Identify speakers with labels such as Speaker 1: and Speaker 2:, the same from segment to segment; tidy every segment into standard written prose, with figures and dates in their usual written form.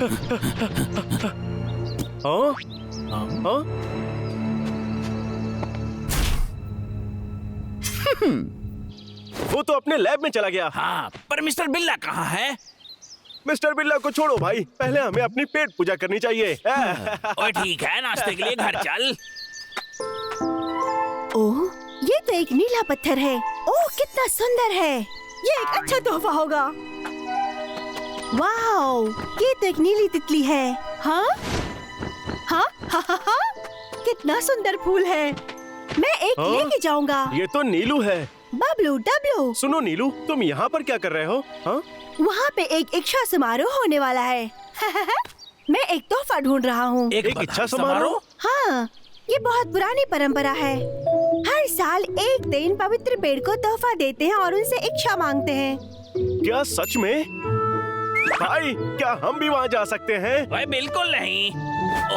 Speaker 1: हाँ? हाँ? वो तो अपने लैब में चला गया।
Speaker 2: हाँ, पर मिस्टर बिल्ला कहाँ है?
Speaker 1: मिस्टर बिल्ला को छोड़ो भाई, पहले हमें अपनी पेट पूजा करनी चाहिए।
Speaker 2: ओए ठीक है, नाश्ते के लिए घर चल।
Speaker 3: ओह, ये तो एक नीला पत्थर है। ओह, कितना सुंदर है। ये एक अच्छा तोहफा होगा। वाओ, ये तो एक नीली तितली है। हाँ? हाँ? हा हा हा, कितना सुंदर फूल है। मैं एक
Speaker 1: हाँ?
Speaker 3: लेके जाऊंगा।
Speaker 1: ये तो नीलू है।
Speaker 3: बबलू डब्लू,
Speaker 1: सुनो नीलू, तुम यहाँ पर क्या कर रहे हो? हाँ?
Speaker 3: वहाँ पे एक इच्छा समारोह होने वाला है। मैं एक तोहफा ढूंढ रहा हूँ।
Speaker 1: एक इच्छा समारोह?
Speaker 3: हाँ, ये बहुत पुरानी परंपरा है। हर साल एक दिन पवित्र पेड़ को तोहफा देते हैं और उनसे इच्छा मांगते हैं।
Speaker 1: क्या सच में? भाई, क्या हम भी वहाँ जा सकते हैं?
Speaker 2: ओए बिल्कुल नहीं।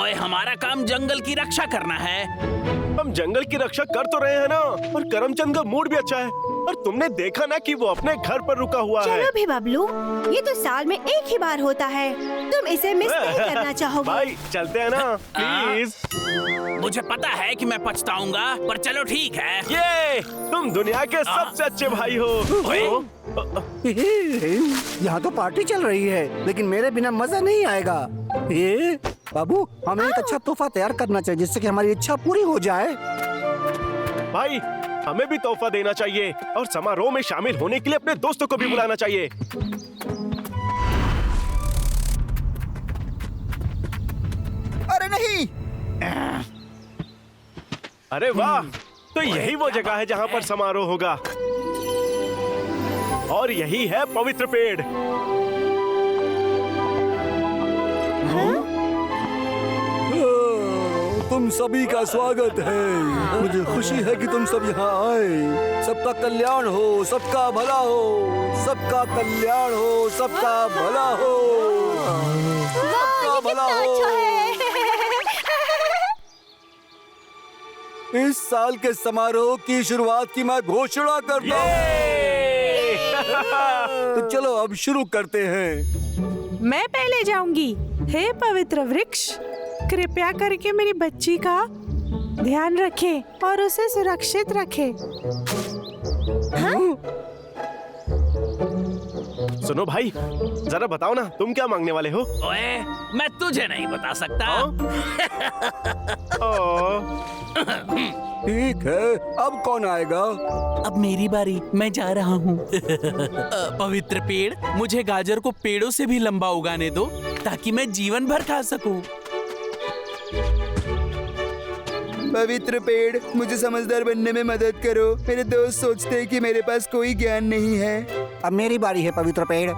Speaker 2: ओए हमारा काम जंगल की रक्षा करना है।
Speaker 1: हम जंगल की रक्षा कर तो रहे हैं ना, और करमचंद का मूड भी अच्छा है। और तुमने देखा ना कि वो अपने घर पर रुका हुआ है।
Speaker 3: चलो भी बबलू, ये तो साल में एक ही बार होता है। तुम इसे मिस नहीं करना चाहोगे।
Speaker 1: भाई चलते हैं ना, प्लीज।
Speaker 2: मुझे पता है कि मैं पछताऊंगा, पर चलो ठीक है।
Speaker 1: ये तुम दुनिया के सबसे अच्छे भाई हो।
Speaker 4: यहाँ तो पार्टी चल रही है, लेकिन मेरे बिना मजा नहीं आएगा। बाबू, हमें एक अच्छा तोहफा तैयार करना चाहिए जिससे कि हमारी इच्छा पूरी हो जाए।
Speaker 1: भाई, हमें भी तोहफा देना चाहिए और समारोह में शामिल होने के लिए अपने दोस्तों को भी बुलाना चाहिए।
Speaker 4: अरे नहीं!
Speaker 1: अरे वाह, तो यही वो जगह है जहाँ पर समारोह होगा। और यही है पवित्र पेड़।
Speaker 4: तुम सभी का स्वागत है। मुझे खुशी है कि तुम सब यहाँ आए। सबका कल्याण हो, सबका भला हो, सबका कल्याण हो, सबका भला हो, सबका भला हो। इस साल के समारोह की शुरुआत की मैं घोषणा करता हूँ। तो चलो अब शुरू करते हैं।
Speaker 5: मैं पहले जाऊंगी। हे पवित्र वृक्ष, कृपया करके मेरी बच्ची का ध्यान रखें और उसे सुरक्षित रखें।
Speaker 1: सुनो भाई, जरा बताओ ना, तुम क्या मांगने वाले हो?
Speaker 2: ओए, मैं तुझे नहीं बता सकता।
Speaker 4: ठीक है, अब कौन आएगा?
Speaker 6: अब मेरी बारी, मैं जा रहा हूँ। पवित्र पेड़, मुझे गाजर को पेड़ों से भी लंबा उगाने दो ताकि मैं जीवन भर खा सकूं।
Speaker 7: पवित्र पेड़, मुझे समझदार बनने में मदद करो। मेरे दोस्त सोचते हैं कि मेरे पास कोई ज्ञान नहीं है।
Speaker 4: अब मेरी बारी है पवित्र पेड़।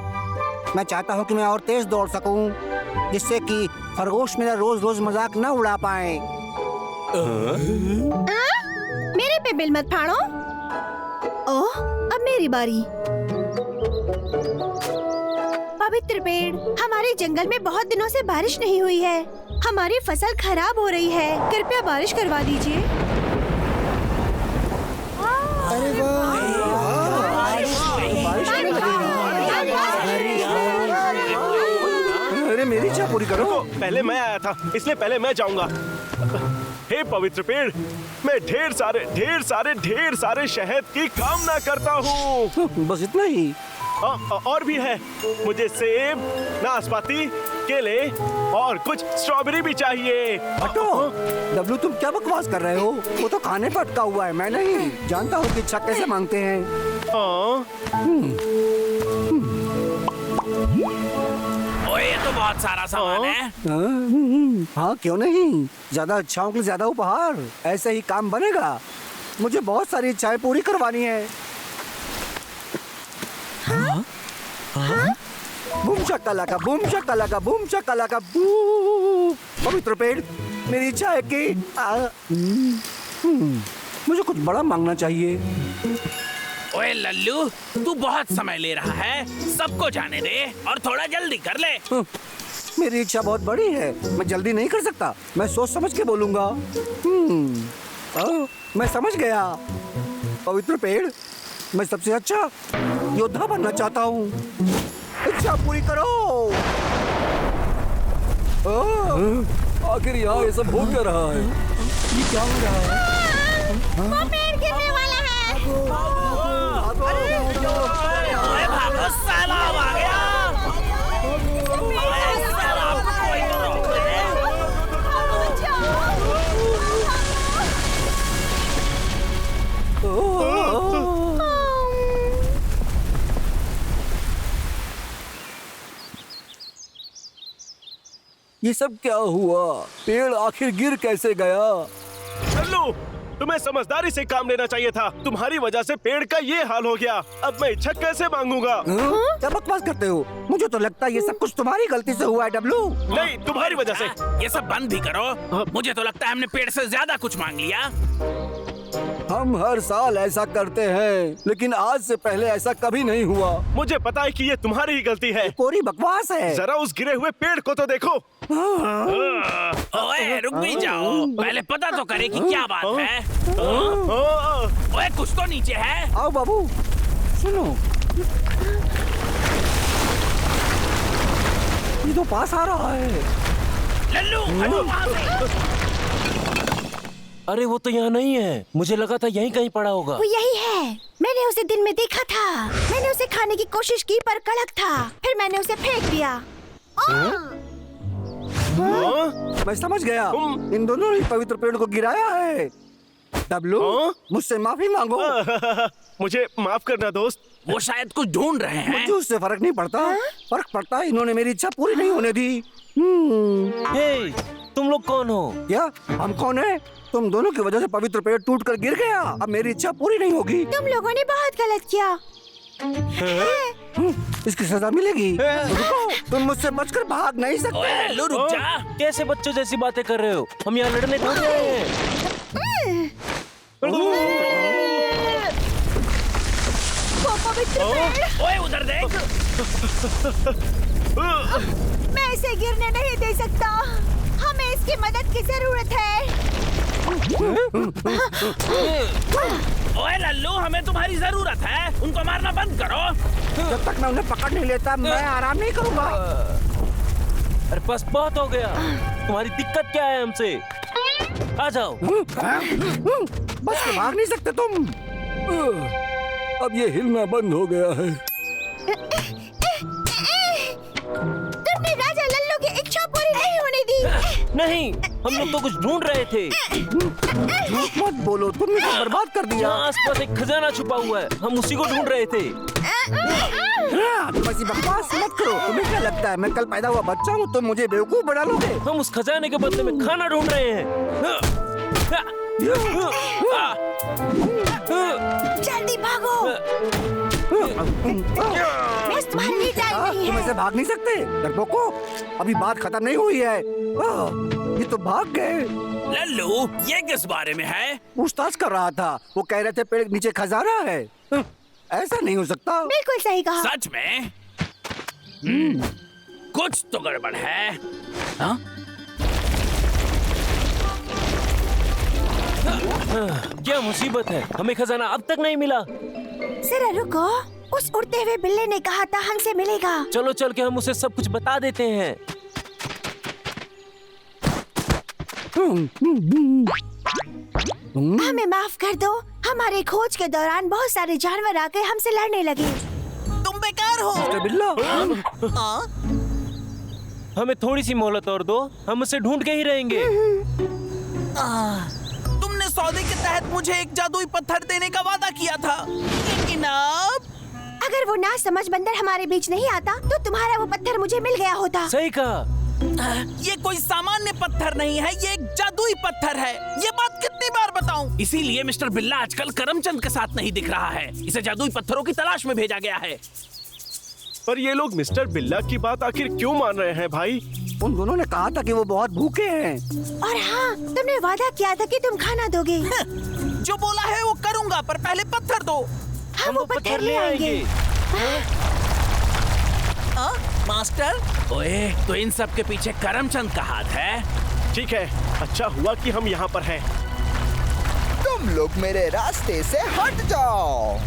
Speaker 4: मैं चाहता हूँ कि मैं और तेज दौड़ सकूं, जिससे कि खरगोश मेरा रोज रोज मजाक न उड़ा पाए।
Speaker 3: मेरे पे बिल मत फाड़ो। ओह, अब मेरी बारी। पवित्र पेड़, हमारे जंगल में बहुत दिनों से बारिश नहीं हुई है। हमारी फसल खराब हो रही है। कृपया बारिश करवा दीजिए।
Speaker 7: अरे
Speaker 4: अरे मेरी इच्छा पूरी करो।
Speaker 1: पहले मैं आया था, इसलिए पहले मैं जाऊंगा। हे पवित्र पेड़, मैं ढेर सारे शहद की कामना करता हूँ।
Speaker 4: बस इतना ही?
Speaker 1: और भी है। मुझे सेब, नाशपाती, केले और कुछ स्ट्रॉबेरी भी चाहिए।
Speaker 4: हटो डब्लू, तुम क्या बकवास कर रहे हो? वो तो खाने पर अटका हुआ है। मैं नहीं जानता हूँ कि इच्छा कैसे मांगते हैं।
Speaker 2: ओए, ये तो बहुत सारा सामान है।
Speaker 4: हाँ, क्यों नहीं? ज्यादा इच्छाओं के लिए ज्यादा उपहार, ऐसे ही काम बनेगा। मुझे बहुत सारी इच्छाएं पूरी करवानी है। Boom shakalaka, boom shakalaka, boom shakalaka, boom. पवित्र पेड़, मेरी इच्छा है कि मुझे कुछ बड़ा मांगना चाहिए।
Speaker 2: ओए लल्लू, तू बहुत समय ले रहा है। सबको जाने दे और थोड़ा जल्दी कर ले।
Speaker 4: मेरी इच्छा बहुत बड़ी है, मैं जल्दी नहीं कर सकता। मैं सोच समझ के बोलूंगा। मैं समझ गया। पवित्र पेड़, मैं सबसे अच्छा योद्धा बनना चाहता हूँ। इच्छा पूरी करो। आखिर यहाँ ये सब हो क्या रहा है? ये क्या हो रहा है?
Speaker 3: वो पेड़ गिरने वाला है।
Speaker 2: ओए भागो, सैलाब आ गया। ओए, सैलाब को कोई तो रोक दे।
Speaker 4: ये सब क्या हुआ? पेड़ आखिर गिर कैसे गया?
Speaker 1: लल्लू, तुम्हें समझदारी से काम लेना चाहिए था। तुम्हारी वजह से पेड़ का ये हाल हो गया। अब मैं इच्छा कैसे मांगूंगा?
Speaker 7: क्या बकवास करते हो? मुझे तो लगता है ये सब कुछ तुम्हारी गलती से हुआ है डब्लू।
Speaker 1: नहीं, तुम्हारी वजह से।
Speaker 2: ये सब बंद भी करो। मुझे तो लगता है हमने पेड़ से ज्यादा कुछ मांग लिया।
Speaker 4: हम हर साल ऐसा करते हैं, लेकिन आज से पहले ऐसा कभी नहीं हुआ।
Speaker 1: मुझे पता है कि ये तुम्हारी ही गलती है।
Speaker 7: पूरी बकवास है।
Speaker 1: जरा उस गिरे हुए पेड़ को तो देखो।
Speaker 2: ओए रुक भी जाओ, पहले पता तो करे कि क्या बात है। ओए कुछ तो नीचे है।
Speaker 7: आओ बाबू, सुनो, ये तो पास आ रहा है।
Speaker 2: लल्लू हटो वहाँ से।
Speaker 8: अरे वो तो यहाँ नहीं है, मुझे लगा था यहीं कहीं पड़ा होगा।
Speaker 3: वो यही है। मैंने उसे दिन में देखा था। मैंने उसे खाने की कोशिश की पर कड़क था। फिर मैंने उसे फेंक दिया।
Speaker 7: मैं समझ गया, इन दोनों ने पवित्र पेड़ को गिराया है। डब्लू, मुझसे माफी मांगो।
Speaker 1: मुझे माफ करना दोस्त।
Speaker 2: वो शायद कुछ ढूंढ रहे हैं।
Speaker 7: मुझे उससे फर्क नहीं पड़ता। फर्क पड़ता है इन्होंने मेरी इच्छा पूरी नहीं होने दी।
Speaker 8: हे, तुम लोग कौन हो?
Speaker 7: क्या हम कौन है? तुम दोनों की वजह से पवित्र पेड़ टूट कर गिर गया। अब मेरी इच्छा पूरी नहीं होगी।
Speaker 3: तुम लोगों ने बहुत गलत किया।
Speaker 7: इसकी सजा मिलेगी। रुको, तुम मुझसे बचकर भाग नहीं
Speaker 2: ओए
Speaker 7: सकते।
Speaker 2: लल्लू रुक जा।
Speaker 8: कैसे बच्चों जैसी बातें कर रहे हो? हम यहाँ लड़ने थोड़ी आए हैं।
Speaker 3: वो पवित्र पेड़,
Speaker 2: ओए उधर देख।
Speaker 3: मैं इसे गिरने नहीं दे सकता। हमें इसकी मदद की जरूरत है।
Speaker 2: ओए लल्लू, हमें तुम्हारी जरूरत है। उनको मारना बंद करो।
Speaker 7: जब तक मैं उन्हें पकड़ नहीं लेता, मैं आराम नहीं करूंगा।
Speaker 8: अरे बस बहुत हो गया। तुम्हारी दिक्कत क्या है हमसे? आ जाओ।
Speaker 7: बस के भाग नहीं सकते तुम।
Speaker 4: अब ये हिलना बंद हो गया है।
Speaker 3: तुमने राजा लल्लू की इच्छा पूरी नहीं होने दी।
Speaker 8: नहीं, हम लोग तो कुछ ढूंढ रहे थे।
Speaker 7: झूठ मत बोलो, तुमने इसे बर्बाद कर दिया।
Speaker 8: यहाँ आसपास एक खजाना छुपा हुआ है, हम उसी को ढूंढ रहे थे।
Speaker 7: तुम ऐसी बकवास मत करो। तुम्हें क्या लगता है मैं कल पैदा हुआ बच्चा हूँ? तुम मुझे बेवकूफ बना लोगे।
Speaker 8: हम उस खजाने के बदले में खाना ढूंढ रहे हैं।
Speaker 3: जल्दी भागो। बस तुम्हारे लिए टाइम नहीं
Speaker 7: तुम
Speaker 3: है।
Speaker 7: ऐसे भाग नहीं सकते डरपोको। अभी बात खत्म नहीं हुई है। ये तो भाग गए।
Speaker 2: लल्लू, ये किस बारे में है?
Speaker 7: पूछताछ कर रहा था। वो कह रहे थे पेड़ के नीचे खजाना है। ऐसा नहीं हो सकता।
Speaker 3: बिल्कुल सही कहा।
Speaker 2: सच में? कुछ तो गड़बड़ है। हाँ?
Speaker 8: क्या मुसीबत है? हमें खजाना अब तक नहीं मिला।
Speaker 3: जरा रुको, उस उड़ते हुए बिल्ली ने कहा था हमसे मिलेगा।
Speaker 8: चलो चल के हम उसे सब कुछ बता देते हैं।
Speaker 3: हमें माफ कर दो। हमारे खोज के दौरान बहुत सारे जानवर आके हमसे लड़ने लगे।
Speaker 2: तुम बेकार हो।
Speaker 7: मिस्टर बिल्ला,
Speaker 8: हमें थोड़ी सी मोहलत और दो, हम उसे ढूंढ के ही रहेंगे।
Speaker 2: तुमने सौदे के तहत मुझे एक जादुई पत्थर देने का वादा किया था, लेकिन अब
Speaker 3: अगर वो ना समझ बंदर हमारे बीच नहीं आता तो तुम्हारा वो पत्थर मुझे मिल गया होता।
Speaker 8: सही कहा।
Speaker 2: ये कोई सामान्य पत्थर नहीं है, ये एक जादुई पत्थर है। ये बात कितनी बार बताऊं? इसीलिए मिस्टर बिल्ला आजकल करमचंद के साथ नहीं दिख रहा है। इसे जादुई पत्थरों की तलाश में भेजा गया है।
Speaker 1: पर ये लोग मिस्टर बिल्ला की बात आखिर क्यों मान रहे हैं भाई?
Speaker 7: उन दोनों ने कहा था कि वो बहुत भूखे हैं।
Speaker 3: और हाँ, तुमने वादा किया था कि तुम खाना दोगे।
Speaker 2: जो बोला है वो करूंगा, पर पहले पत्थर दो।
Speaker 3: हम वो पत्थर ले आएंगे।
Speaker 2: मास्टर, ओए, तो इन सब के पीछे करमचंद का हाथ है।
Speaker 1: ठीक है, अच्छा हुआ कि हम यहाँ पर हैं।
Speaker 9: तुम लोग मेरे रास्ते से हट जाओ।